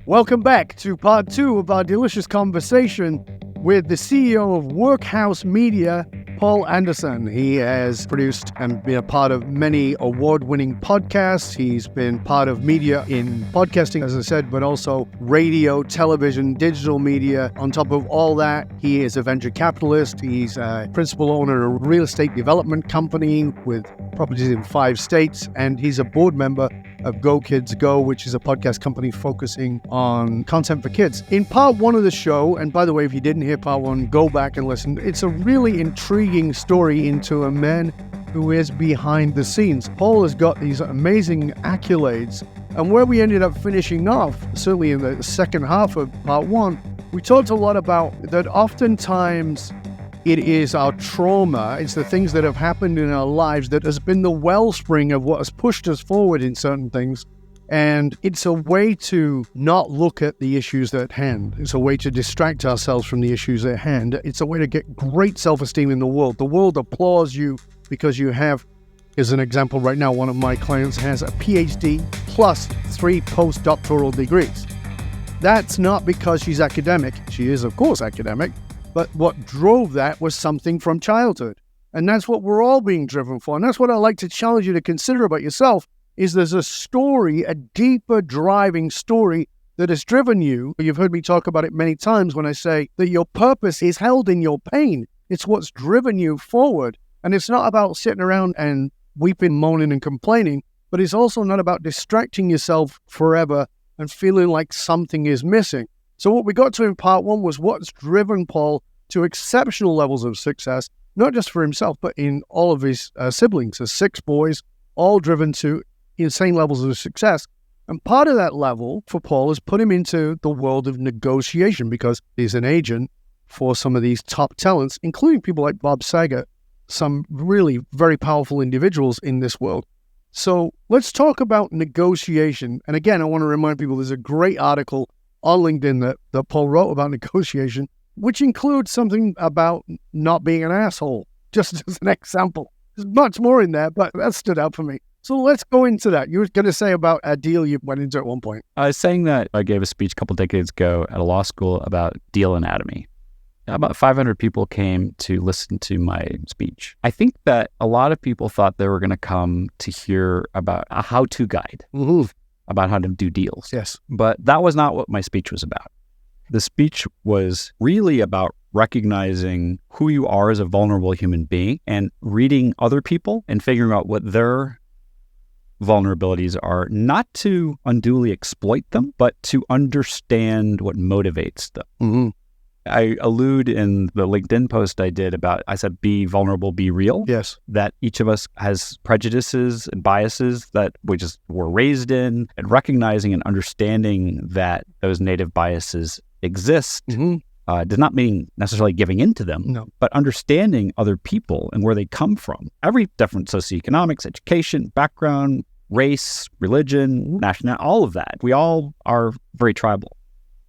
Welcome back to part 2 of our delicious conversation with the CEO of Workhouse Media, Paul Anderson. He has produced and been a part of many award-winning podcasts. He's been part of media in podcasting, as I said, but also radio, television, digital media. On top of all that, he is a venture capitalist. He's a principal owner of a real estate development company with properties in 5 states, and he's a board member of Go Kids Go, which is a podcast company focusing on content for kids. In part 1 of the show, and by the way, if you didn't hear part 1, go back and listen. It's a really intriguing story into a man who is behind the scenes. Paul has got these amazing accolades, and where we ended up finishing off, certainly in the second half of part 1, we talked a lot about that oftentimes it is our trauma, it's the things that have happened in our lives that has been the wellspring of what has pushed us forward in certain things. And it's a way to not look at the issues at hand. It's a way to distract ourselves from the issues at hand. It's a way to get great self-esteem in the world. The world applauds you because you have, as an example right now, one of my clients has a PhD plus 3 postdoctoral degrees. That's not because she's academic. She is, of course, academic. But what drove that was something from childhood. And that's what we're all being driven for. And that's what I'd like to challenge you to consider about yourself, is there's a story, a deeper driving story that has driven you. You've heard me talk about it many times when I say that your purpose is held in your pain. It's what's driven you forward. And it's not about sitting around and weeping, moaning, and complaining, but it's also not about distracting yourself forever and feeling like something is missing. So what we got to in part 1 was what's driven Paul to exceptional levels of success, not just for himself, but in all of his siblings. There's 6 boys, all driven to insane levels of success. And part of that level for Paul has put him into the world of negotiation because he's an agent for some of these top talents, including people like Bob Saget, some really very powerful individuals in this world. So let's talk about negotiation. And again, I want to remind people there's a great article on LinkedIn that Paul wrote about negotiation, which includes something about not being an asshole, just as an example. There's much more in there, but that stood out for me. So let's go into that. You were going to say about a deal you went into at one point. I was saying that I gave a speech a couple decades ago at a law school about deal anatomy. About 500 people came to listen to my speech. I think that a lot of people thought they were going to come to hear about a how-to guide. Mm-hmm. About how to do deals. Yes. But that was not what my speech was about. The speech was really about recognizing who you are as a vulnerable human being and reading other people and figuring out what their vulnerabilities are, not to unduly exploit them, but to understand what motivates them. Mm-hmm. I allude in the LinkedIn post I did I said, be vulnerable, be real. Yes. That each of us has prejudices and biases that we just were raised in, and recognizing and understanding that those native biases exist does not mean necessarily giving into them, no, but understanding other people and where they come from. Every different socioeconomics, education, background, race, religion, nationality, all of that. We all are very tribal.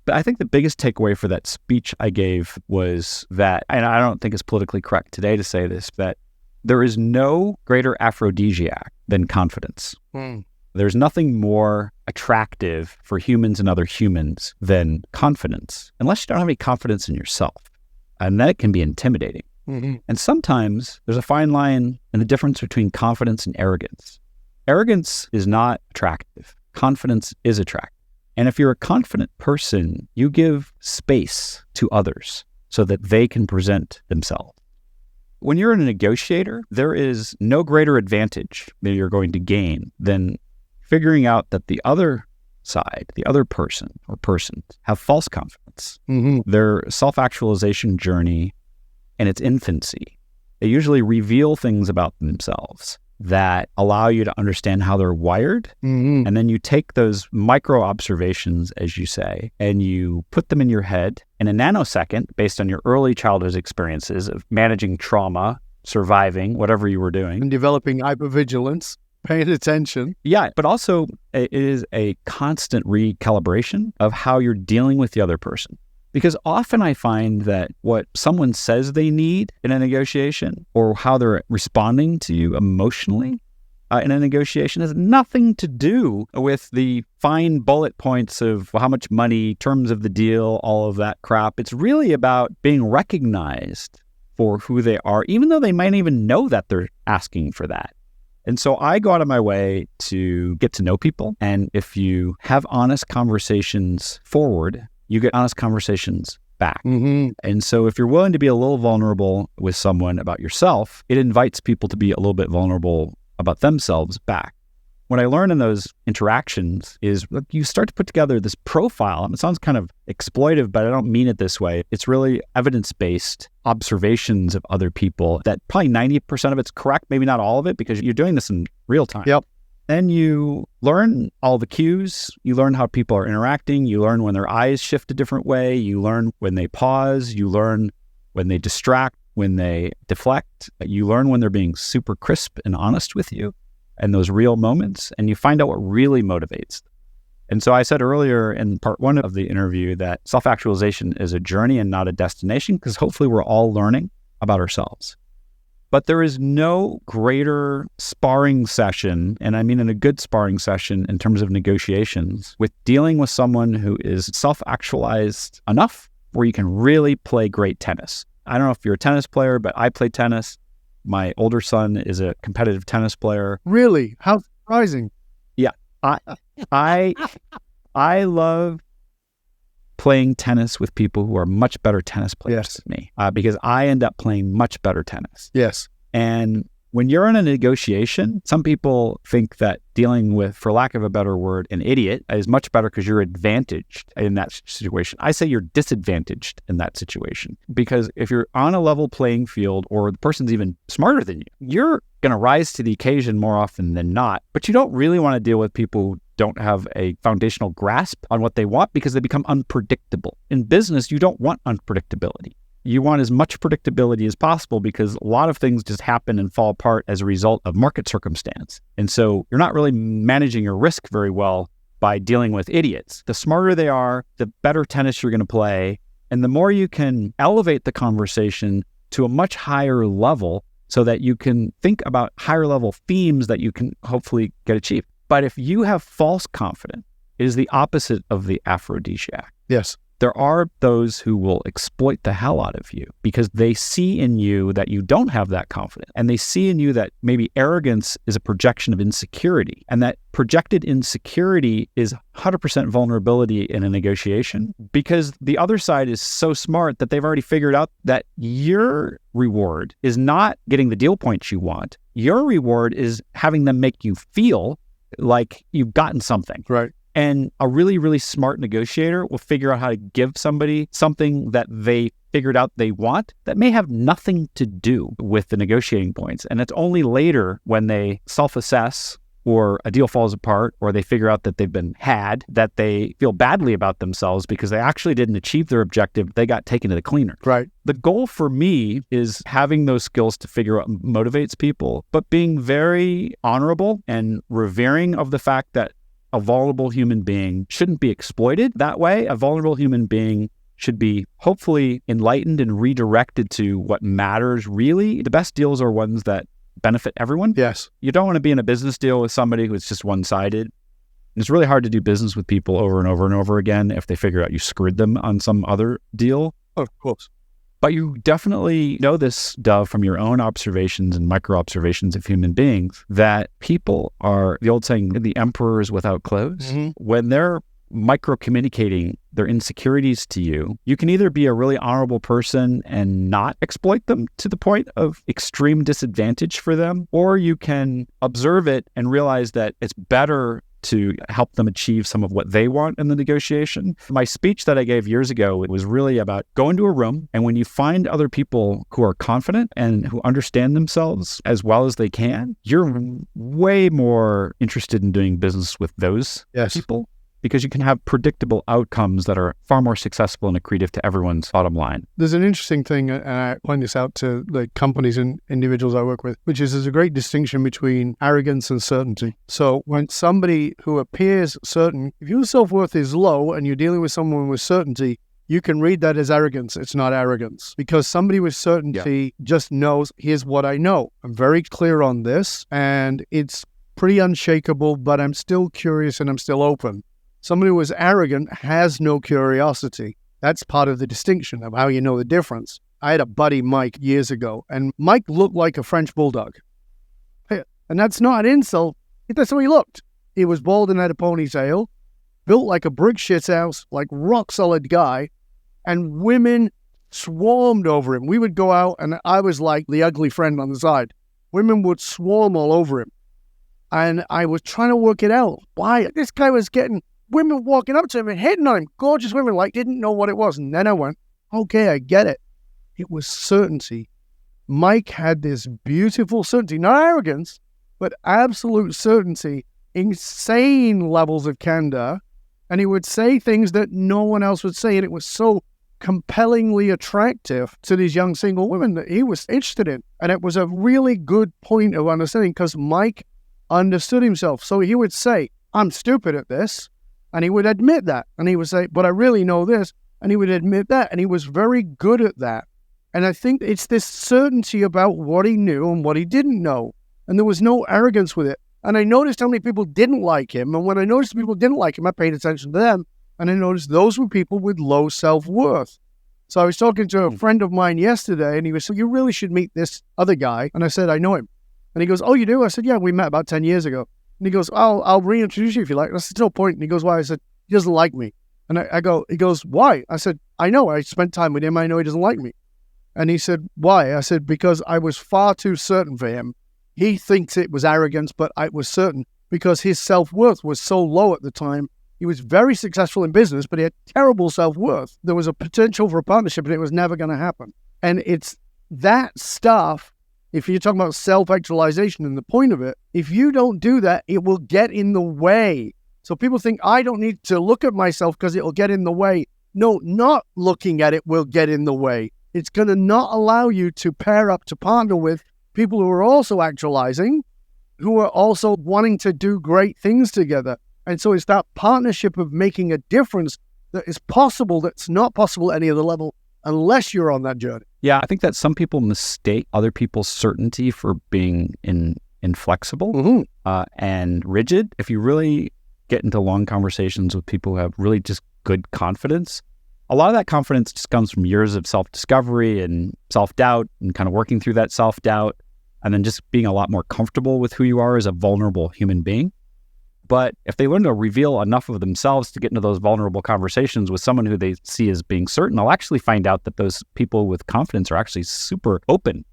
But I think the biggest takeaway for that speech I gave was that, and I don't think it's politically correct today to say this, that there is no greater aphrodisiac than confidence. There's nothing more attractive for humans and other humans than confidence, unless you don't have any confidence in yourself. And that can be intimidating. Mm-hmm. And sometimes there's a fine line in the difference between confidence and arrogance. Arrogance is not attractive. Confidence is attractive. And if you're a confident person, you give space to others so that they can present themselves. When you're a negotiator, there is no greater advantage that you're going to gain than figuring out that the other side, the other person or persons, have false confidence. Mm-hmm. Their self-actualization journey in its infancy, they usually reveal things about themselves that allow you to understand how they're wired. Mm-hmm. And then you take those micro observations, as you say, and you put them in your head in a nanosecond based on your early childhood experiences of managing trauma, surviving, whatever you were doing. And developing hypervigilance, paying attention. Yeah, but also it is a constant recalibration of how you're dealing with the other person. Because often I find that what someone says they need in a negotiation or how they're responding to you emotionally in a negotiation has nothing to do with the fine bullet points of how much money, terms of the deal, all of that crap. It's really about being recognized for who they are, even though they might even know that they're asking for that. And so I go out of my way to get to know people. And if you have honest conversations forward, you get honest conversations back. And so if you're willing to be a little vulnerable with someone about yourself, it invites people to be a little bit vulnerable about themselves back. What I learned in those interactions is, look, you start to put together this profile. It sounds kind of exploitive, but I don't mean it this way. It's really evidence-based observations of other people that probably 90% of it's correct, maybe not all of it, because you're doing this in real time. Yep. Then you learn all the cues. You learn how people are interacting. You learn when their eyes shift a different way. You learn when they pause. You learn when they distract, when they deflect. You learn when they're being super crisp and honest with you and those real moments, and you find out what really motivates them. And so I said earlier in part one of the interview that self-actualization is a journey and not a destination, because hopefully we're all learning about ourselves. But there is no greater sparring session, and I mean in a good sparring session in terms of negotiations, with dealing with someone who is self-actualized enough where you can really play great tennis. I don't know if you're a tennis player, but I play tennis. My older son is a competitive tennis player. Really? How surprising. Yeah. I love playing tennis with people who are much better tennis players than me, because I end up playing much better tennis. Yes. And when you're in a negotiation, some people think that dealing with, for lack of a better word, an idiot is much better because you're advantaged in that situation. I say you're disadvantaged in that situation, because if you're on a level playing field or the person's even smarter than you, you're going to rise to the occasion more often than not. But you don't really want to deal with people who don't have a foundational grasp on what they want, because they become unpredictable. In business, you don't want unpredictability. You want as much predictability as possible, because a lot of things just happen and fall apart as a result of market circumstance. And so you're not really managing your risk very well by dealing with idiots. The smarter they are, the better tennis you're going to play. And the more you can elevate the conversation to a much higher level so that you can think about higher level themes that you can hopefully get achieved. But if you have false confidence, it is the opposite of the aphrodisiac. Yes. There are those who will exploit the hell out of you because they see in you that you don't have that confidence. And they see in you that maybe arrogance is a projection of insecurity. And that projected insecurity is 100% vulnerability in a negotiation, because the other side is so smart that they've already figured out that your reward is not getting the deal points you want. Your reward is having them make you feel like you've gotten something. Right. And a really, really smart negotiator will figure out how to give somebody something that they figured out they want that may have nothing to do with the negotiating points. And it's only later when they self-assess or a deal falls apart or they figure out that they've been had that they feel badly about themselves because they actually didn't achieve their objective. They got taken to the cleaner. Right. The goal for me is having those skills to figure out what motivates people, but being very honorable and revering of the fact that a vulnerable human being shouldn't be exploited that way. A vulnerable human being should be hopefully enlightened and redirected to what matters really. The best deals are ones that benefit everyone. Yes. You don't want to be in a business deal with somebody who's just one-sided. It's really hard to do business with people over and over and over again if they figure out you screwed them on some other deal. Of course. But you definitely know this, Dove, from your own observations and micro-observations of human beings, that people are, the old saying, the emperor is without clothes. Mm-hmm. When they're micro-communicating their insecurities to you, you can either be a really honorable person and not exploit them to the point of extreme disadvantage for them, or you can observe it and realize that it's better to help them achieve some of what they want in the negotiation. My speech that I gave years ago, it was really about go into a room, and when you find other people who are confident and who understand themselves as well as they can, you're way more interested in doing business with those people, because you can have predictable outcomes that are far more successful and accretive to everyone's bottom line. There's an interesting thing, and I point this out to the companies and individuals I work with, which is there's a great distinction between arrogance and certainty. So when somebody who appears certain, if your self-worth is low and you're dealing with someone with certainty, you can read that as arrogance. It's not arrogance, because somebody with certainty just knows, here's what I know. I'm very clear on this, and it's pretty unshakable, but I'm still curious and I'm still open. Somebody who is arrogant has no curiosity. That's part of the distinction of how you know the difference. I had a buddy, Mike, years ago, and Mike looked like a French bulldog. And that's not an insult. That's how he looked. He was bald and had a ponytail, built like a brick shit house, like rock solid guy, and women swarmed over him. We would go out and I was like the ugly friend on the side. Women would swarm all over him. And I was trying to work it out. Why? This guy was getting women walking up to him and hitting on him. Gorgeous women, like, didn't know what it was. And then I went, okay, I get it. It was certainty. Mike had this beautiful certainty, not arrogance, but absolute certainty, insane levels of candor. And he would say things that no one else would say. And it was so compellingly attractive to these young single women that he was interested in. And it was a really good point of understanding because Mike understood himself. So he would say, I'm stupid at this. And he would admit that. And he would say, but I really know this. And he would admit that. And he was very good at that. And I think it's this certainty about what he knew and what he didn't know. And there was no arrogance with it. And I noticed how many people didn't like him. And when I noticed people didn't like him, I paid attention to them. And I noticed those were people with low self-worth. So I was talking to a friend of mine yesterday, and he was saying, you really should meet this other guy. And I said, I know him. And he goes, oh, you do? I said, yeah, we met about 10 years ago. And he goes, I'll reintroduce you if you like. I said, no point. And he goes, why? I said, he doesn't like me. And he goes, why? I said, I know. I spent time with him. I know he doesn't like me. And he said, why? I said, because I was far too certain for him. He thinks it was arrogance, but I was certain because his self-worth was so low at the time. He was very successful in business, but he had terrible self-worth. There was a potential for a partnership, and it was never going to happen. And it's that stuff. If you're talking about self-actualization and the point of it, if you don't do that, it will get in the way. So people think, I don't need to look at myself because it'll get in the way. No, not looking at it will get in the way. It's going to not allow you to pair up, to partner with people who are also actualizing, who are also wanting to do great things together. And so it's that partnership of making a difference that is possible, that's not possible at any other level, unless you're on that journey. Yeah, I think that some people mistake other people's certainty for being inflexible and rigid. If you really get into long conversations with people who have really just good confidence, a lot of that confidence just comes from years of self-discovery and self-doubt and kind of working through that self-doubt and then just being a lot more comfortable with who you are as a vulnerable human being. But if they learn to reveal enough of themselves to get into those vulnerable conversations with someone who they see as being certain, they'll actually find out that those people with confidence are actually super open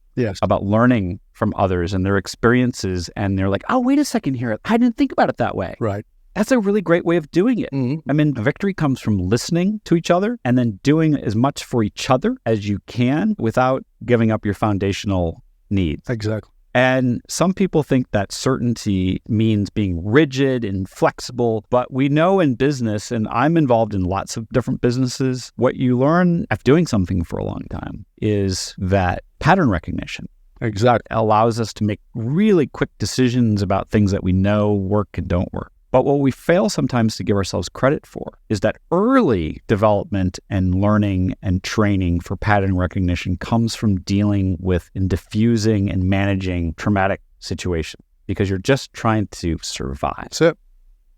about learning from others and their experiences. And they're like, oh, wait a second here. I didn't think about it that way. Right. That's a really great way of doing it. Mm-hmm. I mean, victory comes from listening to each other and then doing as much for each other as you can without giving up your foundational needs. Exactly. And some people think that certainty means being rigid and flexible, but we know in business, and I'm involved in lots of different businesses, what you learn after doing something for a long time is that pattern recognition. Exactly. Allows us to make really quick decisions about things that we know work and don't work. But what we fail sometimes to give ourselves credit for is that early development and learning and training for pattern recognition comes from dealing with and diffusing and managing traumatic situations because you're just trying to survive. That's it.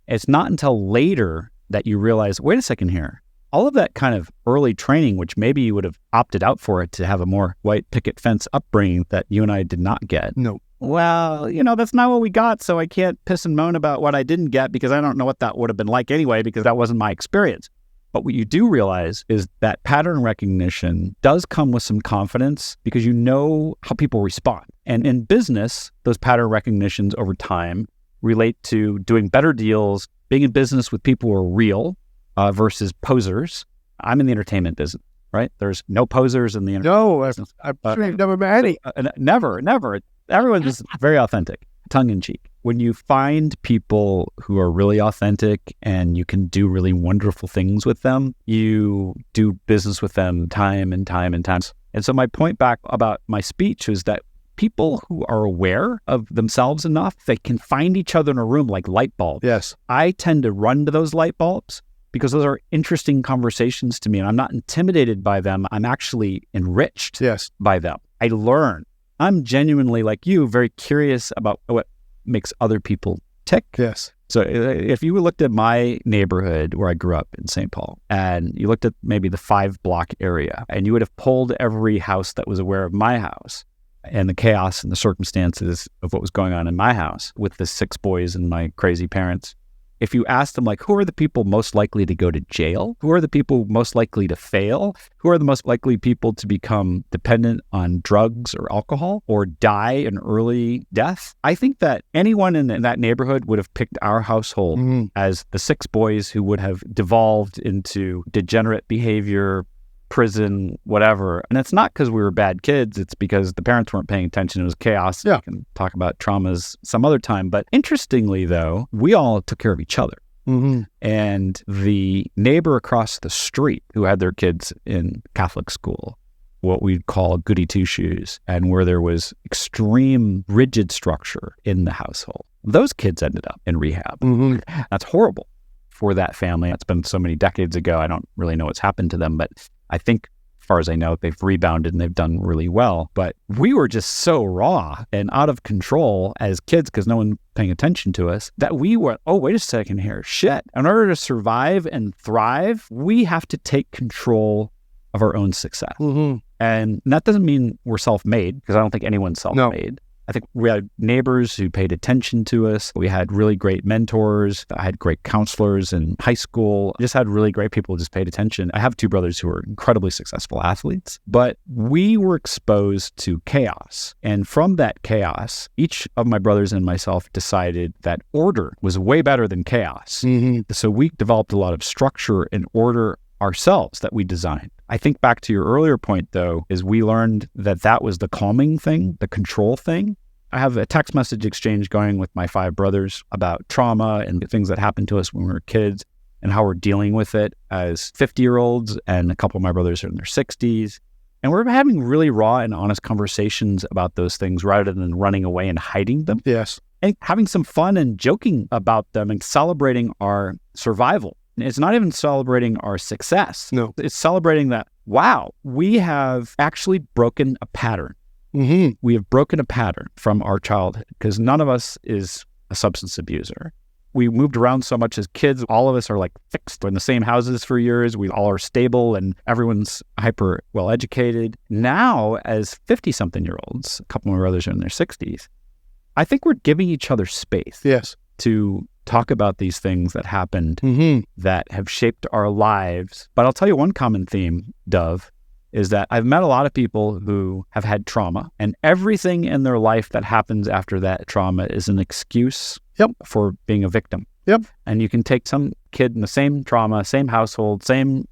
It's not until later that you realize, wait a second here, all of that kind of early training, which maybe you would have opted out for it to have a more white picket fence upbringing that you and I did not get. No. Well, that's not what we got, so I can't piss and moan about what I didn't get because I don't know what that would have been like anyway because that wasn't my experience. But what you do realize is that pattern recognition does come with some confidence because you know how people respond. And in business, those pattern recognitions over time relate to doing better deals, being in business with people who are real versus posers. I'm in the entertainment business, right? There's no posers in the entertainment business. I'm sure you've never met any. Never. Everyone's just very authentic, tongue-in-cheek. When you find people who are really authentic and you can do really wonderful things with them, you do business with them time and time and time. And so my point back about my speech was that people who are aware of themselves enough, they can find each other in a room like light bulbs. Yes. I tend to run to those light bulbs because those are interesting conversations to me and I'm not intimidated by them. I'm actually enriched by them. I learn. I'm genuinely, like you, very curious about what makes other people tick. Yes. So if you looked at my neighborhood where I grew up in St. Paul, and you looked at maybe the 5-block area, and you would have polled every house that was aware of my house and the chaos and the circumstances of what was going on in my house with the 6 boys and my crazy parents. If you asked them, like, who are the people most likely to go to jail? Who are the people most likely to fail? Who are the most likely people to become dependent on drugs or alcohol or die an early death? I think that anyone in that neighborhood would have picked our household as the 6 boys who would have devolved into degenerate behavior, prison, whatever. And it's not because we were bad kids. It's because the parents weren't paying attention. It was chaos. Yeah. We can talk about traumas some other time. But interestingly, though, we all took care of each other. And the neighbor across the street who had their kids in Catholic school, what we'd call goody two-shoes, and where there was extreme rigid structure in the household, those kids ended up in rehab. That's horrible for that family. It's been so many decades ago. I don't really know what's happened to them, but I think, as far as I know, they've rebounded and they've done really well. But we were just so raw and out of control as kids because no one paying attention to us that we were, oh, wait a second here. Shit. In order to survive and thrive, we have to take control of our own success. And that doesn't mean we're self-made, because I don't think anyone's self-made. No. I think we had neighbors who paid attention to us. We had really great mentors. I had great counselors in high school. I just had really great people who just paid attention. I have 2 brothers who are incredibly successful athletes, but we were exposed to chaos. And from that chaos, each of my brothers and myself decided that order was way better than chaos. So we developed a lot of structure and order ourselves that we designed. I think back to your earlier point, though, is we learned that was the calming thing, the control thing. I have a text message exchange going with my 5 brothers about trauma and the things that happened to us when we were kids and how we're dealing with it as 50-year-olds, and a couple of my brothers are in their 60s. And we're having really raw and honest conversations about those things rather than running away and hiding them. Yes. And having some fun and joking about them and celebrating our survival. It's not even celebrating our success. No. It's celebrating that, wow, we have actually broken a pattern. We have broken a pattern from our childhood because none of us is a substance abuser. We moved around so much as kids. All of us are like fixed in the same houses for years. We all are stable and everyone's hyper well educated. Now, as 50-something-year-olds, a couple of my brothers are in their 60s, I think we're giving each other space. Yes. To talk about these things that happened that have shaped our lives. But I'll tell you one common theme, Dove, is that I've met a lot of people who have had trauma, and everything in their life that happens after that trauma is an excuse for being a victim. And you can take some kid in the same trauma, same household, same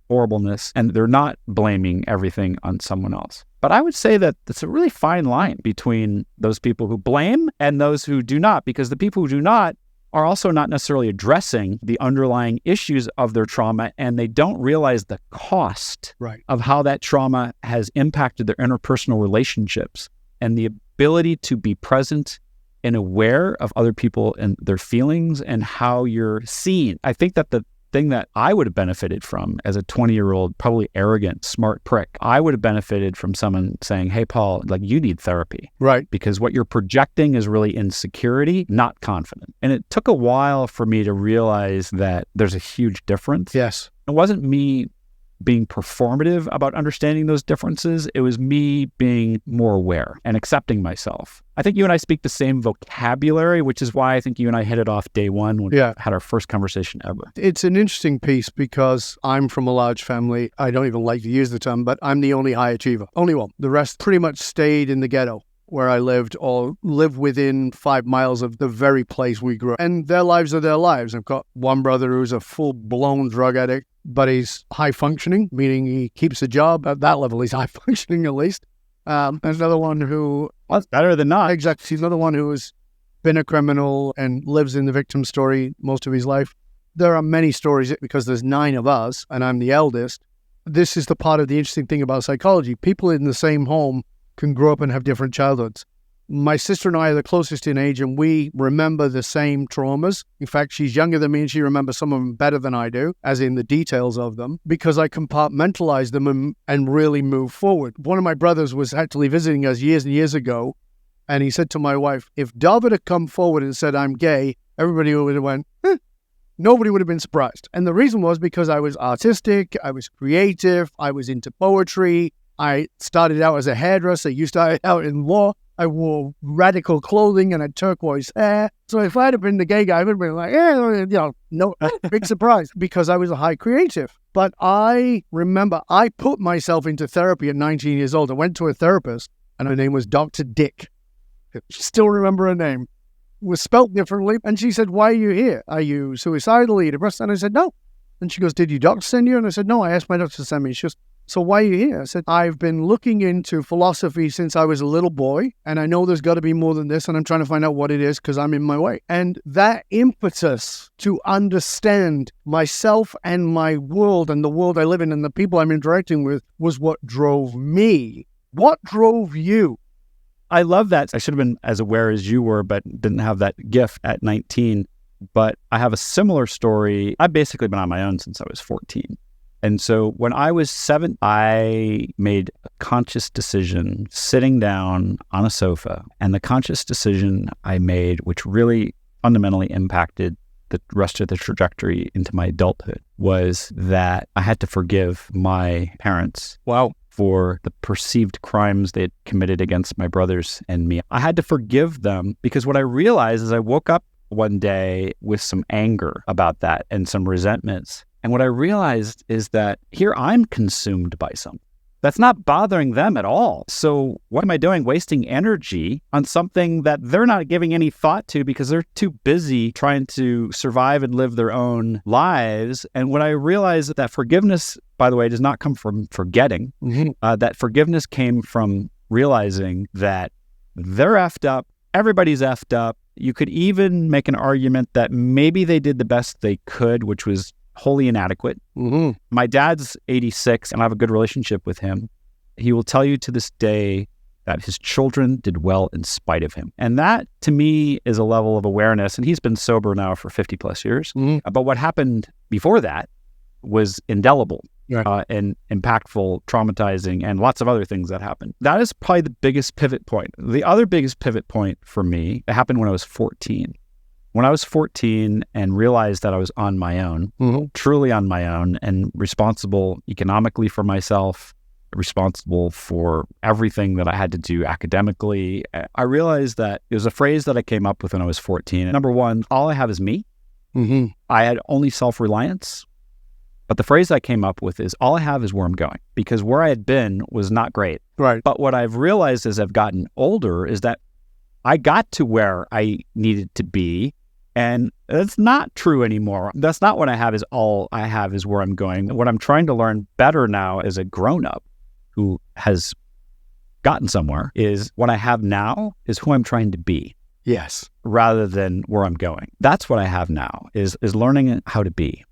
horribleness, and they're not blaming everything on someone else. But I would say that it's a really fine line between those people who blame and those who do not, because the people who do not are also not necessarily addressing the underlying issues of their trauma, and they don't realize the cost of how that trauma has impacted their interpersonal relationships and the ability to be present and aware of other people and their feelings and how you're seen. I think that the thing that I would have benefited from as a 20-year-old, probably arrogant, smart prick, I would have benefited from someone saying, hey, Paul, like, you need therapy. Right. Because what you're projecting is really insecurity, not confidence. And it took a while for me to realize that there's a huge difference. Yes. It wasn't me being performative about understanding those differences. It was me being more aware and accepting myself. I think you and I speak the same vocabulary, which is why I think you and I hit it off day one when we had our first conversation ever. It's an interesting piece because I'm from a large family. I don't even like to use the term, but I'm the only high achiever. Only one. The rest pretty much stayed in the ghetto where I lived or live within 5 miles of the very place we grew up. And their lives are their lives. I've got one brother who's a full-blown drug addict, but he's high-functioning, meaning he keeps a job at that level. He's high-functioning at least. There's another one who... Well, that's better than not. Exactly. He's another one who has been a criminal and lives in the victim story most of his life. There are many stories because there's 9 of us, and I'm the eldest. This is the part of the interesting thing about psychology. People in the same home can grow up and have different childhoods. My sister and I are the closest in age, and we remember the same traumas. In fact, she's younger than me, and she remembers some of them better than I do, as in the details of them, because I compartmentalize them and really move forward. One of my brothers was actually visiting us years and years ago, And he said to my wife, if David had come forward and said, I'm gay, everybody would have went, nobody would have been surprised. And the reason was because I was artistic, I was creative, I was into poetry. I started out as a hairdresser. You started out in law. I wore radical clothing and had turquoise hair. So if I'd have been the gay guy, I would have been like, no big surprise, because I was a high creative. But I remember I put myself into therapy at 19 years old. I went to a therapist and her name was Dr. Dick. I still remember her name. It was spelt differently. And she said, why are you here? Are you suicidal? Are you depressed? And I said, no. And she goes, did your doctor send you? And I said, no, I asked my doctor to send me. She goes, so why are you here? I said, I've been looking into philosophy since I was a little boy, and I know there's got to be more than this, and I'm trying to find out what it is because I'm in my way. And that impetus to understand myself and my world and the world I live in and the people I'm interacting with was what drove me. What drove you? I love that. I should have been as aware as you were, but didn't have that gift at 19. But I have a similar story. I've basically been on my own since I was 14. And so when I was 7, I made a conscious decision sitting down on a sofa. And the conscious decision I made, which really fundamentally impacted the rest of the trajectory into my adulthood, was that I had to forgive my parents. Wow. For the perceived crimes they had committed against my brothers and me. I had to forgive them because what I realized is I woke up one day with some anger about that and some resentments. And what I realized is that here I'm consumed by something that's not bothering them at all. So what am I doing? Wasting energy on something that they're not giving any thought to because they're too busy trying to survive and live their own lives. And when I realized that forgiveness, by the way, does not come from forgetting, that forgiveness came from realizing that they're effed up, everybody's effed up. You could even make an argument that maybe they did the best they could, which was wholly inadequate. My dad's 86 and I have a good relationship with him. He will tell you to this day that his children did well in spite of him. And that to me is a level of awareness. And he's been sober now for 50 plus years. But what happened before that was indelible and impactful, traumatizing, and lots of other things that happened. That is probably the biggest pivot point. The other biggest pivot point for me, it happened when I was 14. When I was 14 and realized that I was on my own, truly on my own, and responsible economically for myself, responsible for everything that I had to do academically, I realized that it was a phrase that I came up with when I was 14. Number one, all I have is me. I had only self-reliance. But the phrase I came up with is, all I have is where I'm going, because where I had been was not great. Right. But what I've realized as I've gotten older is that I got to where I needed to be. And it's not true anymore. That's not what I have, is all I have is where I'm going. What I'm trying to learn better now as a grown-up who has gotten somewhere is what I have now is who I'm trying to be. Yes. Rather than where I'm going. That's what I have now is learning how to be.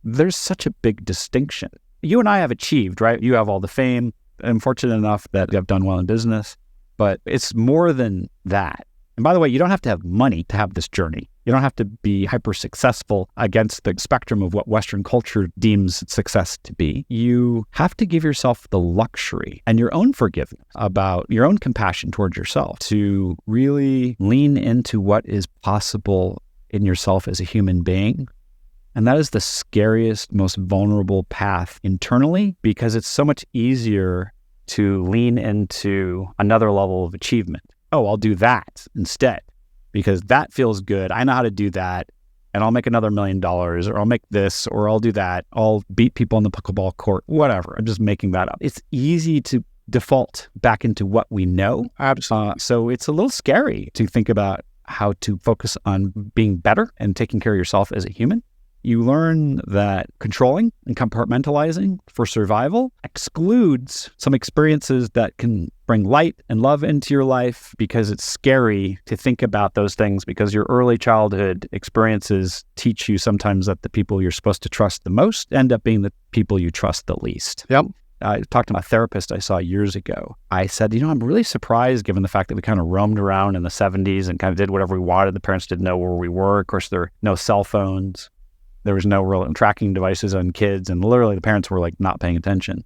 There's such a big distinction. You and I have achieved, right? You have all the fame. I'm fortunate enough that I've done well in business, but it's more than that. And by the way, you don't have to have money to have this journey. You don't have to be hyper successful against the spectrum of what Western culture deems success to be. You have to give yourself the luxury and your own forgiveness about your own compassion towards yourself to really lean into what is possible in yourself as a human being. And that is the scariest, most vulnerable path internally, because it's so much easier to lean into another level of achievement. Oh, I'll do that instead, because that feels good. I know how to do that, and I'll make another $1 million, or I'll make this, or I'll do that. I'll beat people on the pickleball court, whatever. I'm just making that up. It's easy to default back into what we know. Absolutely. So it's a little scary to think about how to focus on being better and taking care of yourself as a human. You learn that controlling and compartmentalizing for survival excludes some experiences that can bring light and love into your life, because it's scary to think about those things, because your early childhood experiences teach you sometimes that the people you're supposed to trust the most end up being the people you trust the least. Yep. I talked to my therapist I saw years ago. I said, I'm really surprised given the fact that we kind of roamed around in the 70s and kind of did whatever we wanted. The parents didn't know where we were. Of course, there were no cell phones. There was no real tracking devices on kids, and literally the parents were like not paying attention.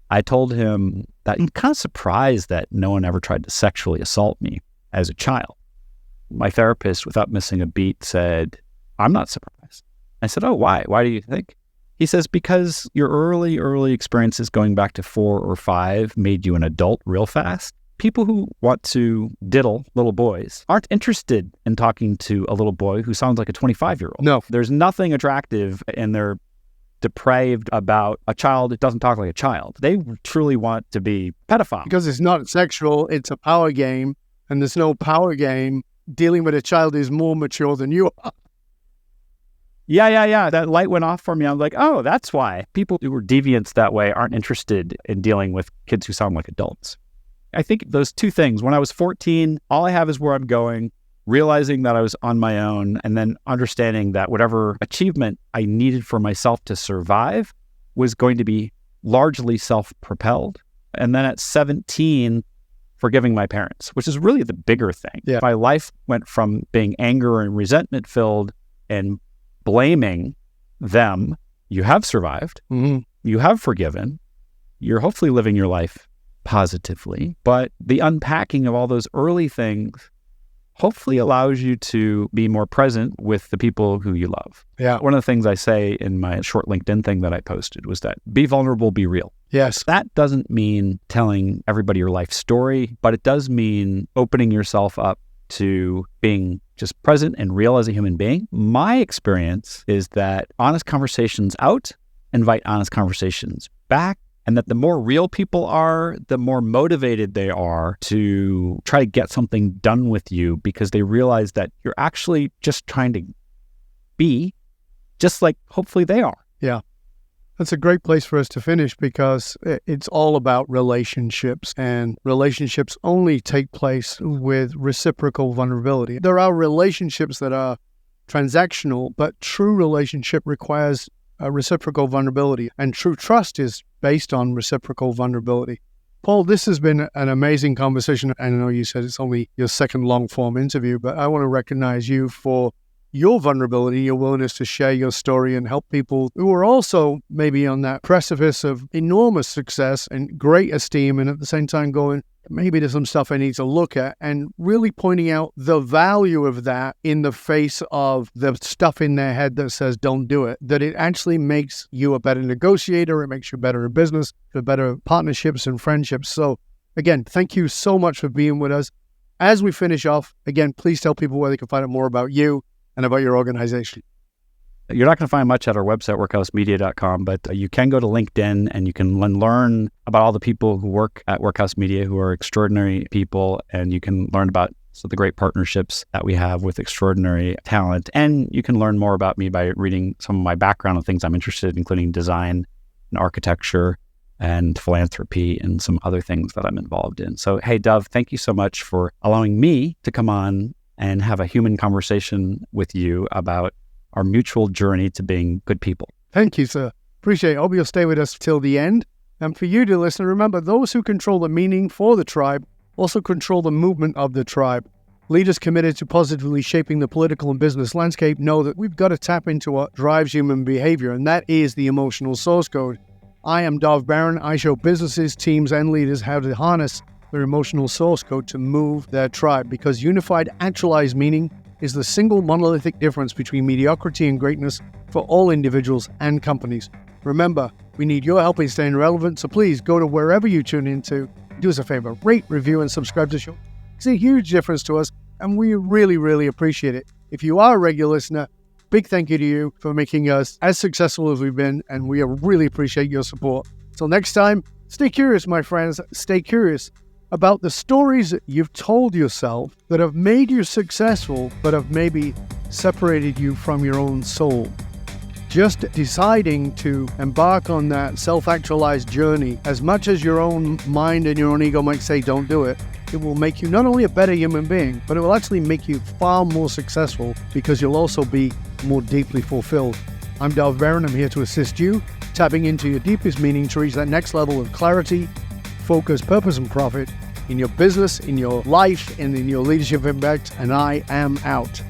I told him that I'm kind of surprised that no one ever tried to sexually assault me as a child. My therapist, without missing a beat, said, I'm not surprised. I said, oh, why? Why do you think? He says, because your early experiences going back to 4 or 5 made you an adult real fast. People who want to diddle little boys aren't interested in talking to a little boy who sounds like a 25-year-old. No. There's nothing attractive, and they're depraved about a child that doesn't talk like a child. They truly want to be pedophile. Because it's not sexual, it's a power game, and there's no power game dealing with a child who's more mature than you are. Yeah. That light went off for me. I was like, oh, that's why. People who are deviants that way aren't interested in dealing with kids who sound like adults. I think those two things, when I was 14, all I have is where I'm going, realizing that I was on my own, and then understanding that whatever achievement I needed for myself to survive was going to be largely self-propelled. And then at 17, forgiving my parents, which is really the bigger thing. Yeah. My life went from being anger and resentment filled and blaming them. You have survived. Mm-hmm. You have forgiven. You're hopefully living your life positively. But the unpacking of all those early things hopefully allows you to be more present with the people who you love. Yeah. One of the things I say in my short LinkedIn thing that I posted was that be vulnerable, be real. Yes. That doesn't mean telling everybody your life story, but it does mean opening yourself up to being just present and real as a human being. My experience is that honest conversations out invite honest conversations back, and that the more real people are, the more motivated they are to try to get something done with you, because they realize that you're actually just trying to be just like hopefully they are. Yeah. That's a great place for us to finish, because it's all about relationships, and relationships only take place with reciprocal vulnerability. There are relationships that are transactional, but true relationship requires a reciprocal vulnerability, and true trust is based on reciprocal vulnerability. Paul, this has been an amazing conversation. I know you said it's only your second long-form interview, but I want to recognize you for your vulnerability, your willingness to share your story and help people who are also maybe on that precipice of enormous success and great esteem, and at the same time going, maybe there's some stuff I need to look at, and really pointing out the value of that in the face of the stuff in their head that says don't do it, that it actually makes you a better negotiator, it makes you better in business, for better partnerships and friendships. So again, thank you so much for being with us. As we finish off, again, please tell people where they can find out more about you and about your organization. You're not going to find much at our website, workhousemedia.com, but you can go to LinkedIn and you can learn about all the people who work at Workhouse Media, who are extraordinary people, and you can learn about the great partnerships that we have with extraordinary talent. And you can learn more about me by reading some of my background on things I'm interested in, including design and architecture and philanthropy and some other things that I'm involved in. So, hey, Dov, thank you so much for allowing me to come on and have a human conversation with you about our mutual journey to being good people. Thank you, sir. Appreciate it. Hope you'll stay with us till the end. And for you to listen, remember, those who control the meaning for the tribe also control the movement of the tribe. Leaders committed to positively shaping the political and business landscape know that we've got to tap into what drives human behavior, and that is the emotional source code. I am Dov Barron. I show businesses, teams, and leaders how to harness their emotional source code to move their tribe, because unified, actualized meaning is the single monolithic difference between mediocrity and greatness for all individuals and companies. Remember, we need your help in staying relevant, so please go to wherever you tune into. Do us a favor, rate, review, and subscribe to the show. It's a huge difference to us, and we really, really appreciate it. If you are a regular listener, big thank you to you for making us as successful as we've been, and we really appreciate your support. Till next time, stay curious, my friends. Stay curious about the stories that you've told yourself that have made you successful, but have maybe separated you from your own soul. Just deciding to embark on that self-actualized journey, as much as your own mind and your own ego might say don't do it, it will make you not only a better human being, but it will actually make you far more successful, because you'll also be more deeply fulfilled. I'm Dov Barron. I'm here to assist you, tapping into your deepest meaning to reach that next level of clarity, focus, purpose, and profit in your business, in your life, and in your leadership impact. And I am out.